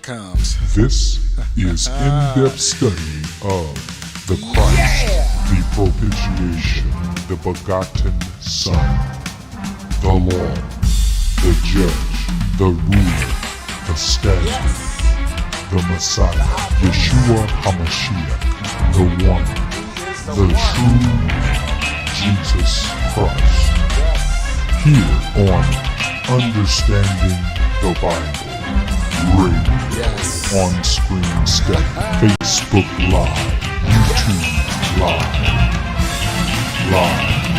comes. This is in-depth study of the Christ, the propitiation, the begotten Son, the Lord, the Judge, the Ruler, the Standard, the Messiah, Yeshua HaMashiach, the One, the true Jesus Christ. Here on Understanding the Bible Radio. Yes. On Screen Study, Facebook Live, YouTube Live,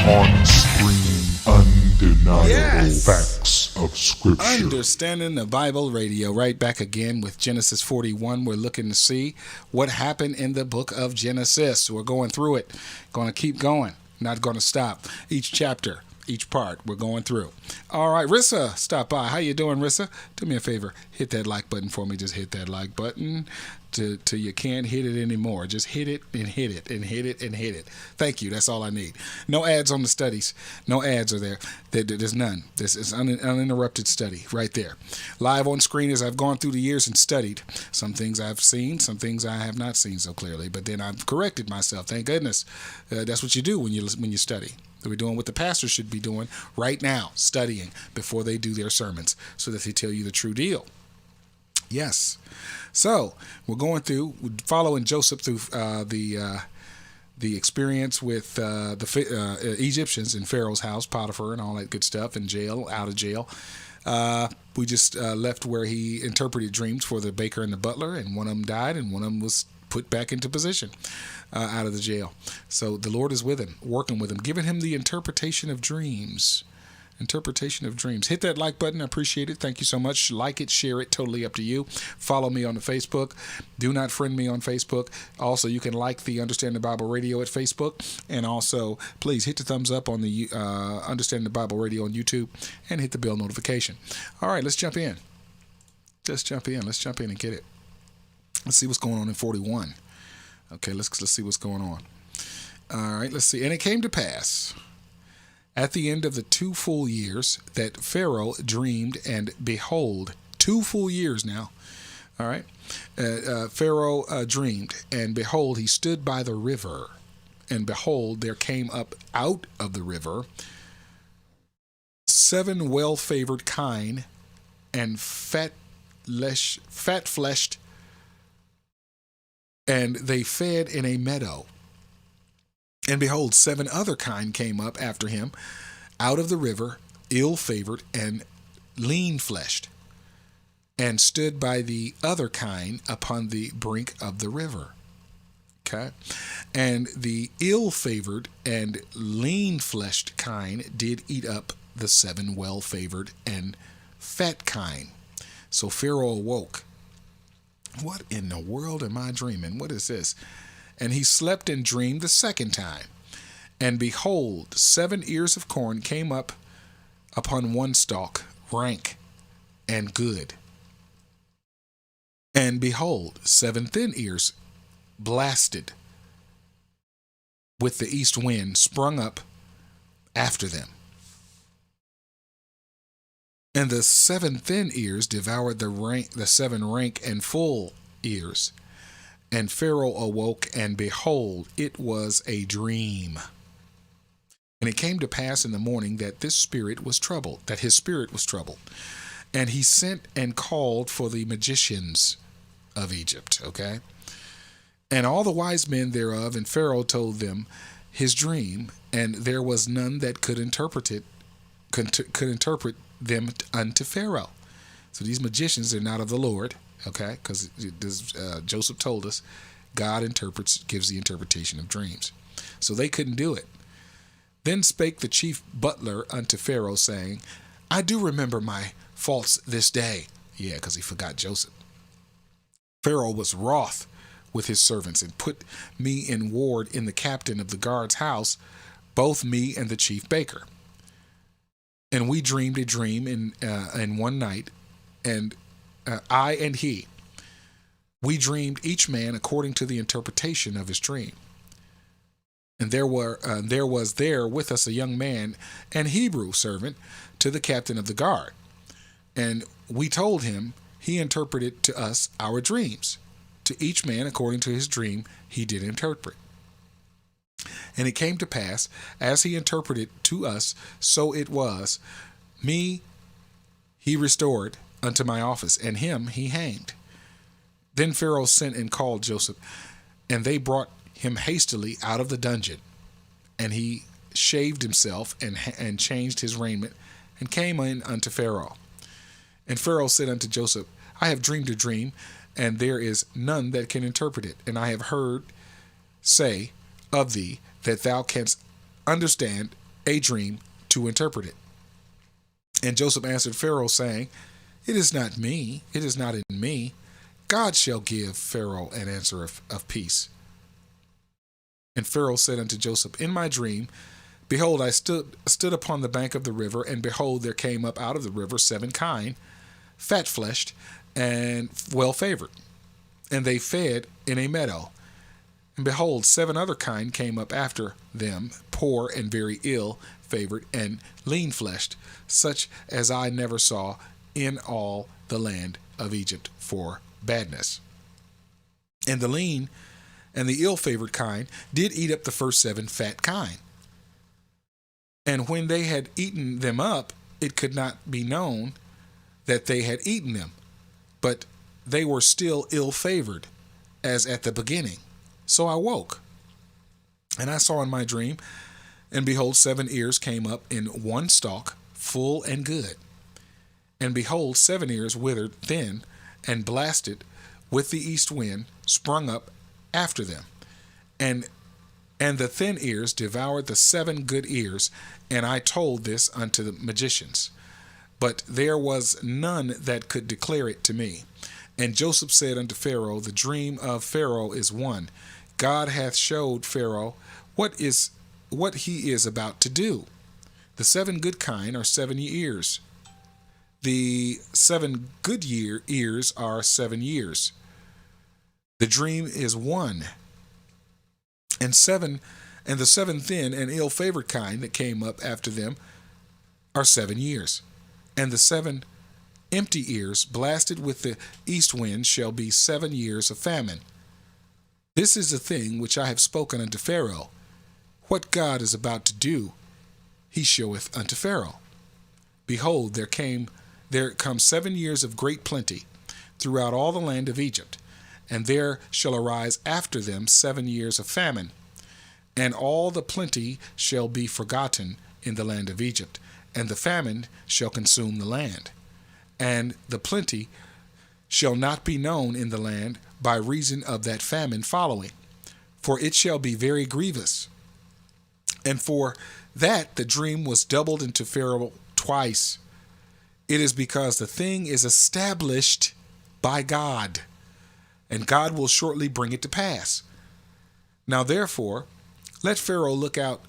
on screen, undeniable facts of Scripture. Understanding the Bible Radio, right back again with Genesis 41. We're looking to see what happened in the book of Genesis. We're going through it, going to keep going, not going to stop. Each chapter, each part, we're going through. All right, Rissa, stop by. How you doing, Rissa? Do me a favor, hit that like button for me. Just hit that like button till you can't hit it anymore. Just hit it and hit it and hit it and hit it. Thank you. That's all I need. No ads on the studies. No ads are there. There's none. This is uninterrupted study right there. Live on screen as I've gone through the years and studied. Some things I've seen, some things I have not seen so clearly. But then I've corrected myself. Thank goodness. That's what you do when you study. We're doing what the pastors should be doing right now, studying before they do their sermons so that they tell you the true deal. Yes. So we're going through, following Joseph through the experience with the Egyptians in Pharaoh's house, Potiphar and all that good stuff, in jail, out of jail. We just left where he interpreted dreams for the baker and the butler, and one of them died and one of them was put back into position out of the jail. So the Lord is with him, working with him, giving him the interpretation of dreams. Interpretation of dreams. Hit that like button. I appreciate it. Thank you so much. Like it, share it. Totally up to you. Follow me on the Facebook. Do not friend me on Facebook. Also, you can like the Understand the Bible Radio at Facebook. And also, please hit the thumbs up on the Understand the Bible Radio on YouTube and hit the bell notification. All right, let's jump in. Let's jump in and get it. Let's see what's going on in 41. Okay, let's see what's going on. All right, let's see. And it came to pass at the end of the 2 full years that Pharaoh dreamed, and behold, 2 full years now. All right. Pharaoh dreamed, and behold, he stood by the river, and behold, there came up out of the river 7 well-favored kine and fat-fleshed, and they fed in a meadow. And behold, 7 other kine came up after him out of the river, ill-favored and lean-fleshed, and stood by the other kine upon the brink of the river. Okay? And the ill-favored and lean-fleshed kine did eat up the 7 well-favored and fat kine. So Pharaoh awoke. What in the world am I dreaming? What is this? And he slept and dreamed the second time. And behold, 7 ears of corn came up upon one stalk, rank and good. And behold, 7 thin ears, blasted with the east wind, sprung up after them. And the 7 thin ears devoured the 7 rank and full ears. And Pharaoh awoke, and behold, it was a dream. And it came to pass in the morning that his spirit was troubled. And he sent and called for the magicians of Egypt, okay? And all the wise men thereof, and Pharaoh told them his dream, and there was none that could interpret them unto Pharaoh. So these magicians are not of the Lord. Okay, because Joseph told us God gives the interpretation of dreams. So they couldn't do it. Then spake the chief butler unto Pharaoh, saying, I do remember my faults this day. Yeah, because he forgot Joseph. Pharaoh was wroth with his servants and put me in ward in the captain of the guard's house, both me and the chief baker. And we dreamed a dream in one night, and I and he, we dreamed each man according to the interpretation of his dream. And there was there with us a young man, an Hebrew servant to the captain of the guard. And we told him he interpreted to us our dreams. To each man according to his dream he did interpret. And it came to pass, as he interpreted to us, so it was. Me he restored unto my office, and him he hanged. Then Pharaoh sent and called Joseph, and they brought him hastily out of the dungeon. And he shaved himself and changed his raiment, and came in unto Pharaoh. And Pharaoh said unto Joseph, I have dreamed a dream, and there is none that can interpret it. And I have heard say of thee that thou canst understand a dream to interpret it. And Joseph answered Pharaoh, saying, It is not me, it is not in me. God shall give Pharaoh an answer of peace. And Pharaoh said unto Joseph, In my dream, behold, I stood upon the bank of the river, and behold, there came up out of the river 7 kine, fat-fleshed and well-favored. And they fed in a meadow. And behold, 7 other kine came up after them, poor and very ill-favored and lean-fleshed, such as I never saw in all the land of Egypt for badness. And the lean and the ill-favored kine did eat up the first 7 fat kine. And when they had eaten them up, it could not be known that they had eaten them, but they were still ill-favored, as at the beginning. So I woke, and I saw in my dream, and behold, 7 ears came up in one stalk, full and good. And behold, 7 ears withered thin, and blasted with the east wind, sprung up after them. And the thin ears devoured the 7 good ears, and I told this unto the magicians. But there was none that could declare it to me. And Joseph said unto Pharaoh, The dream of Pharaoh is one. God hath showed Pharaoh what he is about to do. The 7 good kine are 7 years. The 7 good ears are 7 years. The dream is one. And the 7 thin and ill-favored kine that came up after them are 7 years. And the 7 empty ears, blasted with the east wind, shall be 7 years of famine. This is the thing which I have spoken unto Pharaoh. What God is about to do, he showeth unto Pharaoh. Behold, there come 7 years of great plenty throughout all the land of Egypt, and there shall arise after them 7 years of famine, and all the plenty shall be forgotten in the land of Egypt, and the famine shall consume the land, and the plenty shall not be known in the land by reason of that famine following, for it shall be very grievous. And for that the dream was doubled into Pharaoh twice. It is because the thing is established by God, and God will shortly bring it to pass. Now therefore, let Pharaoh look out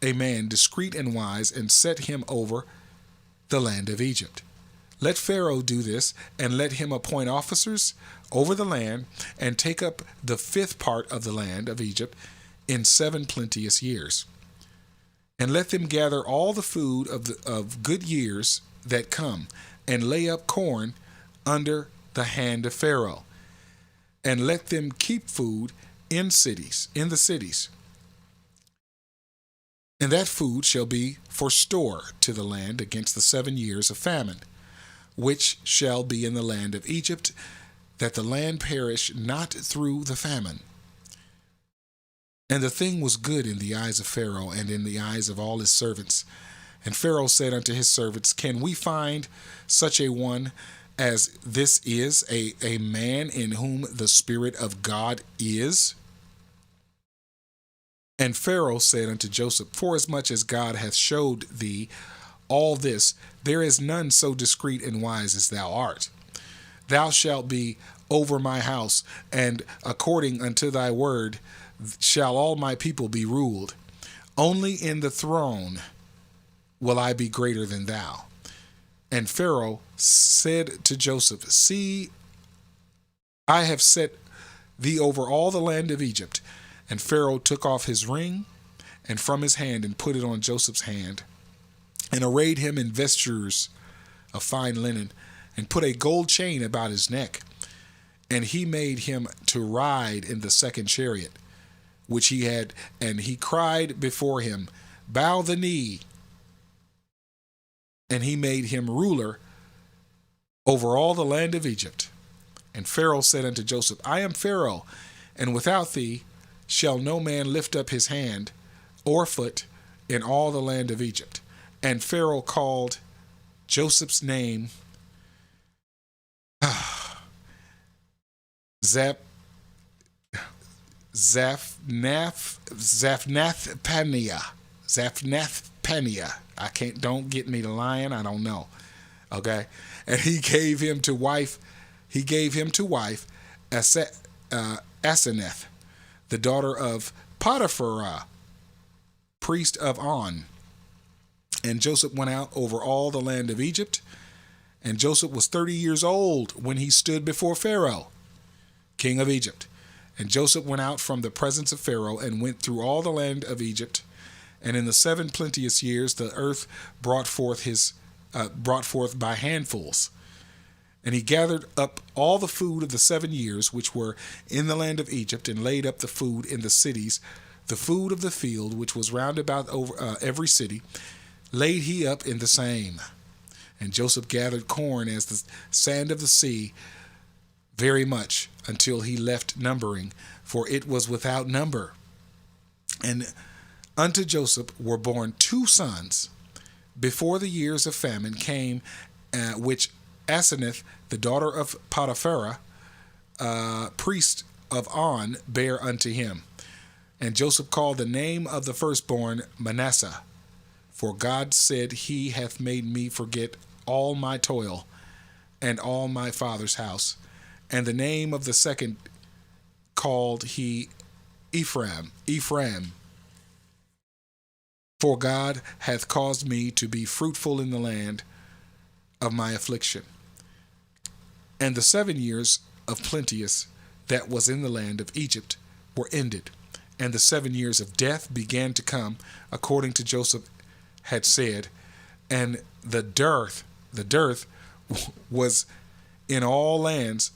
a man discreet and wise, and set him over the land of Egypt. Let Pharaoh do this, and let him appoint officers over the land, and take up the 5th part of the land of Egypt in 7 plenteous years. And let them gather all the food of good years that come, and lay up corn under the hand of Pharaoh. And let them keep food in the cities. And that food shall be for store to the land against the 7 years of famine, which shall be in the land of Egypt, that the land perish not through the famine. And the thing was good in the eyes of Pharaoh, and in the eyes of all his servants. And Pharaoh said unto his servants, Can we find such a one as this is, a man in whom the Spirit of God is? And Pharaoh said unto Joseph, Forasmuch as God hath showed thee all this, there is none so discreet and wise as thou art. Thou shalt be over my house, and according unto thy word shall all my people be ruled. Only in the throne will I be greater than thou. And Pharaoh said to Joseph, See, I have set thee over all the land of Egypt. And Pharaoh took off his ring and from his hand, and put it on Joseph's hand, and arrayed him in vestures of fine linen, and put a gold chain about his neck. And he made him to ride in the second chariot, which he had, and he cried before him, bow the knee. And he made him ruler over all the land of Egypt. And Pharaoh said unto Joseph, I am Pharaoh, and without thee shall no man lift up his hand or foot in all the land of Egypt. And Pharaoh called Joseph's name Zaphnath-Paneah. Don't get me to lying, I don't know. Okay. And he gave him to wife Asenath, the daughter of Potiphar, priest of On. And Joseph went out over all the land of Egypt. And Joseph was 30 years old when he stood before Pharaoh, king of Egypt. And Joseph went out from the presence of Pharaoh and went through all the land of Egypt. And in the 7 plenteous years, the earth brought forth by handfuls. And he gathered up all the food of the 7 years which were in the land of Egypt, and laid up the food in the cities, the food of the field which was round about over every city, laid he up in the same. And Joseph gathered corn as the sand of the sea, very much, until he left numbering, for it was without number. And unto Joseph were born 2 sons before the years of famine came, which Asenath, the daughter of Potiphar, priest of On, bare unto him. And Joseph called the name of the firstborn Manasseh, for God said, He hath made me forget all my toil and all my father's house. And the name of the second called he Ephraim, for God hath caused me to be fruitful in the land of my affliction. And the 7 years of plenteous that was in the land of Egypt were ended, and the 7 years of death began to come, according to Joseph had said, and the dearth was in all lands,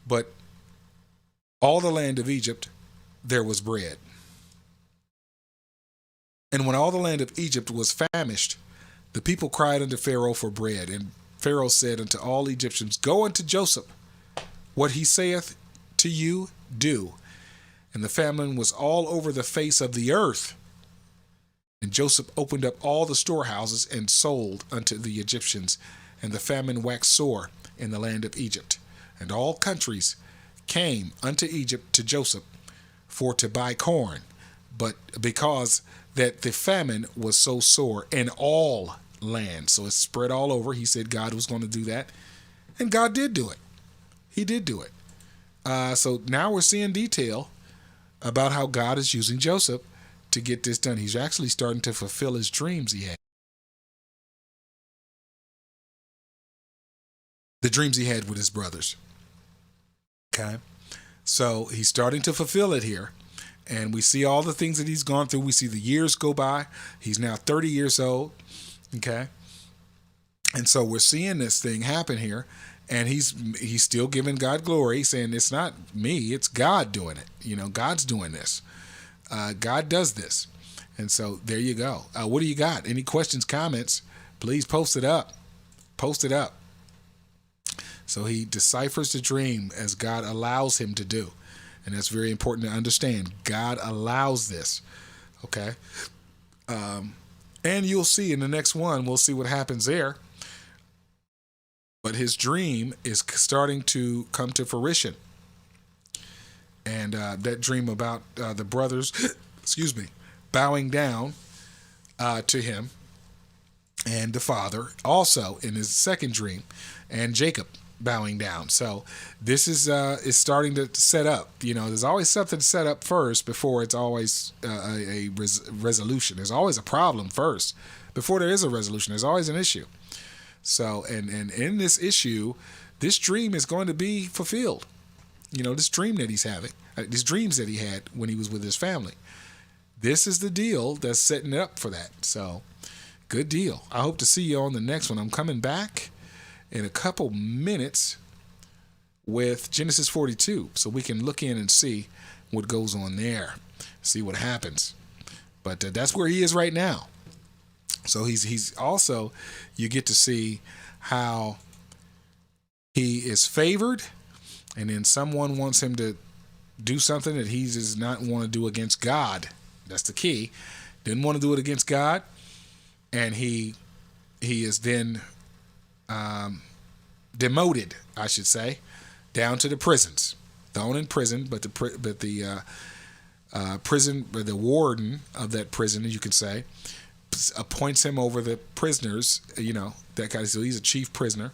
but all the land of Egypt there was bread. And when all the land of Egypt was famished, the people cried unto Pharaoh for bread. And Pharaoh said unto all Egyptians, Go unto Joseph, what he saith to you, do. And the famine was all over the face of the earth. And Joseph opened up all the storehouses and sold unto the Egyptians. And the famine waxed sore in the land of Egypt. And all countries came unto Egypt to Joseph for to buy corn. But because that the famine was so sore in all lands, so it spread all over, he said God was going to do that. And God did do it. He did do it. So now we're seeing detail about how God is using Joseph to get this done. He's actually starting to fulfill his dreams he had. The dreams he had with his brothers. Okay. So he's starting to fulfill it here. And we see all the things that he's gone through. We see the years go by. He's now 30 years old. Okay. And so we're seeing this thing happen here. And he's still giving God glory. He's saying it's not me, it's God doing it. You know, God's doing this. God does this. And so there you go. What do you got? Any questions, comments? Please post it up. Post it up. So he deciphers the dream as God allows him to do. And that's very important to understand. God allows this. Okay. And you'll see in the next one, we'll see what happens there. But his dream is starting to come to fruition. And that dream about the brothers, bowing down to him and the father, also in his second dream, and Jacob bowing down. So this is starting to set up. You know, there's always something set up first before it's always a resolution. There's always a problem first before there is a resolution. There's always an issue. So, and in this issue, this dream is going to be fulfilled. You know, this dream that he's having, these dreams that he had when he was with his family. This is the deal that's setting it up for that. So, good deal. I hope to see you on the next one. I'm coming back, in a couple minutes with Genesis 42, so we can look in and see what goes on there, see what happens. But that's where he is right now. So he's also, you get to see how he is favored, and then someone wants him to do something that he does not want to do against God. That's the key. Didn't want to do it against God, and he is then demoted, I should say, down to the prisons, thrown in prison. But the prison, or the warden of that prison, you could say, appoints him over the prisoners. You know, that guy. So he's a chief prisoner,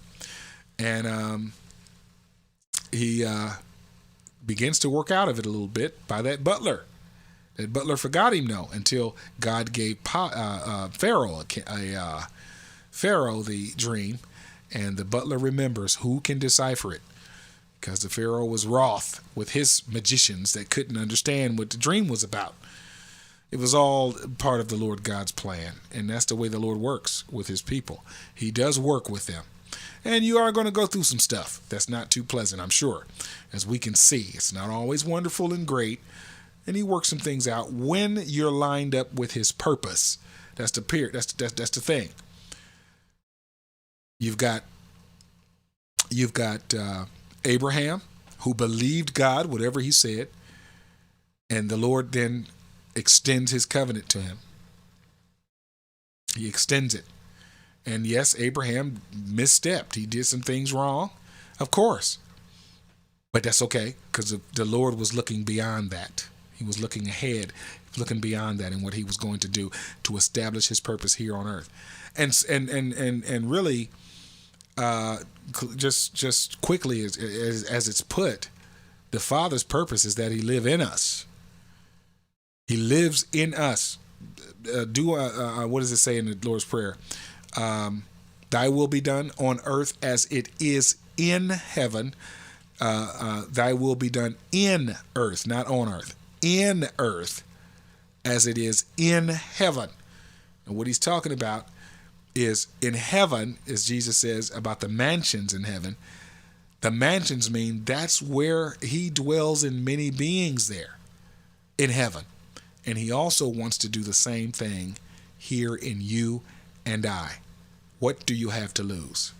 and he begins to work out of it a little bit by that butler. That butler forgot him though, until God gave Pharaoh the dream, and the butler remembers. Who can decipher it? Because the Pharaoh was wroth with his magicians that couldn't understand what the dream was about. It was all part of the Lord God's plan, and that's the way the Lord works with his people. He does work with them. And you are going to go through some stuff that's not too pleasant, I'm sure. As we can see, it's not always wonderful and great. And he works some things out when you're lined up with his purpose. That's the period. That's the thing. You've got Abraham, who believed God, whatever he said, and the Lord then extends his covenant to him. He extends it. And yes, Abraham misstepped. He did some things wrong, of course. But that's okay, because the Lord was looking beyond that. He was looking ahead, looking beyond that, and what he was going to do to establish his purpose here on earth. And really, just quickly as it's put, the Father's purpose is that he live in us. He lives in us. What does it say in the Lord's Prayer? Thy will be done on earth as it is in heaven. Thy will be done in earth, not on earth. In earth as it is in heaven. And what he's talking about is in heaven, as Jesus says about the mansions in heaven. The mansions mean that's where he dwells in many beings there in heaven. And he also wants to do the same thing here in you and I. What do you have to lose?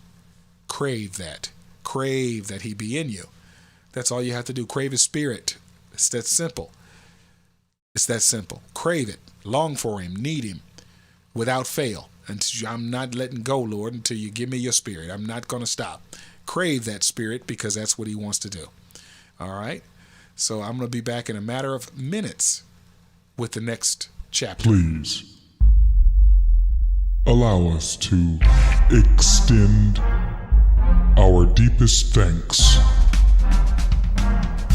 Crave that. Crave that he be in you. That's all you have to do. Crave his spirit. It's that simple. It's that simple. Crave it. Long for him. Need him. Without fail. I'm not letting go, Lord, until you give me your spirit. I'm not going to stop. Crave that spirit, because that's what he wants to do. All right? So I'm going to be back in a matter of minutes with the next chapter. Please allow us to extend our deepest thanks,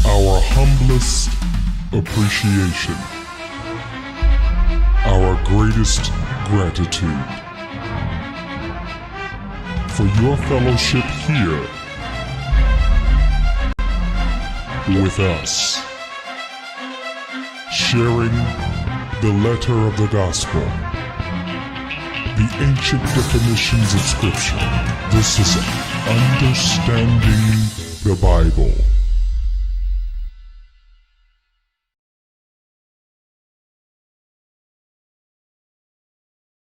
our humblest appreciation, our greatest gratitude for your fellowship here with us, sharing the letter of the gospel, the ancient definitions of Scripture. This is Understanding the Bible.